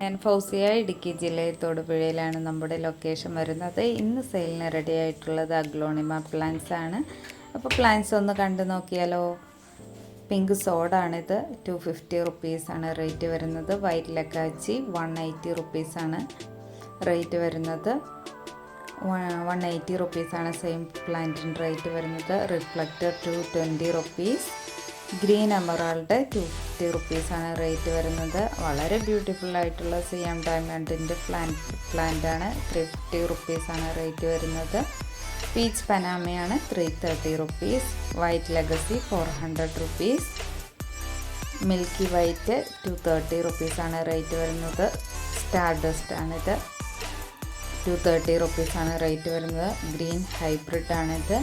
ഞാൻ ഫൗസിയ, ഇടുക്കി ജില്ലയിൽ തൊടുപുഴയിലാണ് നമ്മുടെ ലൊക്കേഷൻ വരുന്നത്. ഇന്ന് സെയിലിന് റെഡി ആയിട്ടുള്ളത് അഗ്ലോണിമ പ്ലാന്റ്സ് ആണ്. അപ്പോൾ പ്ലാന്റ്സ് ഒന്ന് കണ്ടു നോക്കിയാലോ. പിങ്ക് സോഡാണിത്, 250 റുപ്പീസാണ് റേറ്റ് വരുന്നത്. വൈറ്റ് ലക്കാച്ചി 180 റുപ്പീസാണ് റേറ്റ് വരുന്നത്. 180 റുപ്പീസാണ് സെയിം പ്ലാന്റിന് റേറ്റ് വരുന്നത്. Reflector 220 rupees. ഗ്രീൻ എമറാൾഡ് 250 റുപ്പീസാണ് റേറ്റ് വരുന്നത്. വളരെ ബ്യൂട്ടിഫുൾ ആയിട്ടുള്ള സിയാം ഡയമണ്ടിൻ്റെ പ്ലാന്റ് ആണ്. 350 റുപ്പീസാണ് റേറ്റ് വരുന്നത്. പീച്ച് പനാമയാണ് 330 rupees. White legacy 400 rupees. Milky white 230 റുപ്പീസാണ് റേറ്റ് വരുന്നത്. സ്റ്റാർ ഡസ്റ്റ് ആണിത്, 230 റുപ്പീസാണ് റേറ്റ് വരുന്നത്. ഗ്രീൻ ഹൈബ്രിഡ് ആണിത്.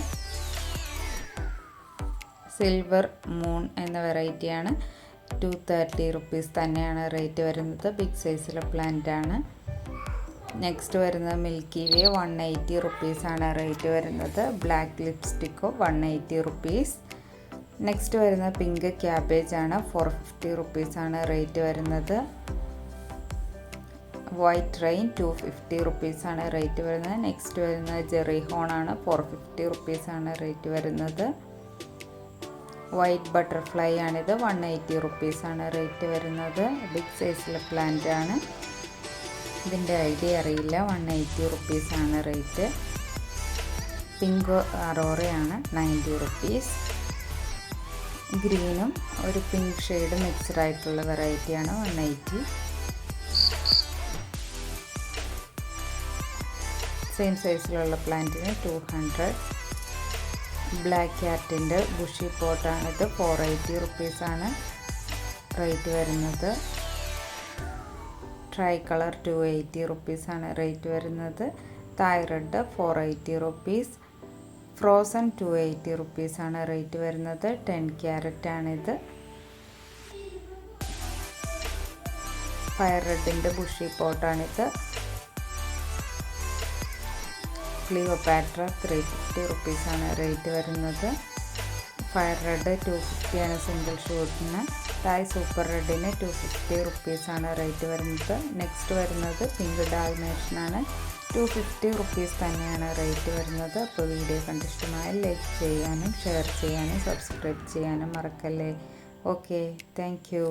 സിൽവർ മൂൺ എന്ന വെറൈറ്റിയാണ്, 230 റുപ്പീസ് തന്നെയാണ് റേറ്റ് വരുന്നത്. ബിഗ് സൈസിലെ പ്ലാന്റ് ആണ്. നെക്സ്റ്റ് വരുന്നത് മിൽക്കി വേ 180 റുപ്പീസാണ് റേറ്റ് വരുന്നത്. ബ്ലാക്ക് ലിപ്സ്റ്റിക്കോ 180 റുപ്പീസ്. നെക്സ്റ്റ് വരുന്നത് പിങ്ക് ക്യാബേജ് ആണ്, 450 റുപ്പീസാണ് റേറ്റ് വരുന്നത്. വൈറ്റ് റെയിൻ 250 റുപ്പീസാണ് റേറ്റ് വരുന്നത്. നെക്സ്റ്റ് വരുന്നത് ജെറി ഹോൺ ആണ്, 450 റുപ്പീസാണ് റേറ്റ് വരുന്നത്. വൈറ്റ് ബട്ടർഫ്ലൈ ആണിത്, 180 റുപ്പീസാണ് റേറ്റ് വരുന്നത്. ബിഗ് സൈസിലെ പ്ലാന്റ് ആണ്. ഇതിൻ്റെ ഐഡിയ അറിയില്ല. 180 റുപ്പീസാണ് റേറ്റ്. Pink അറോറയാണ്, 90 rupees. ഗ്രീനും ഒരു പിങ്ക് ഷെയ്ഡ് മിക്സ്ഡ് ആയിട്ടുള്ള വെറൈറ്റിയാണ്, 180. സെയിം സൈസിലുള്ള പ്ലാന്റിന് 200. ബ്ലാക്ക് ക്യാറ്റിൻ്റെ ബുഷി പോട്ടാണിത്, 480 റുപ്പീസാണ് റേറ്റ് വരുന്നത്. ട്രൈ കളർ 280 റുപ്പീസാണ് റേറ്റ് വരുന്നത്. Thyroid 480 rupees. ഫ്രോസൺ 280 റുപ്പീസാണ് റേറ്റ് വരുന്നത്. 10 ക്യാരറ്റ് ആണിത്. ഫയർ റെഡിൻ്റെ ബുഷി പോട്ടാണിത്. ക്ലിയോപാട്ര 350 റുപ്പീസാണ് റേറ്റ് വരുന്നത്. ഫയർ റെഡ് 250 ആണ് സിംഗിൾ ഷൂട്ടിന്. തായ് സൂപ്പർ റെഡിന് 250 റുപ്പീസാണ് റേറ്റ് വരുന്നത്. നെക്സ്റ്റ് വരുന്നത് പിങ്ക് ഡാൽമേഷനാണ്, 250 റുപ്പീസ് തന്നെയാണ് റേറ്റ് വരുന്നത്. അപ്പോൾ വീഡിയോ കണ്ടിഷ്ടമായ ലൈക്ക് ചെയ്യാനും ഷെയർ ചെയ്യാനും സബ്സ്ക്രൈബ് ചെയ്യാനും മറക്കല്ലേ. Okay, thank you.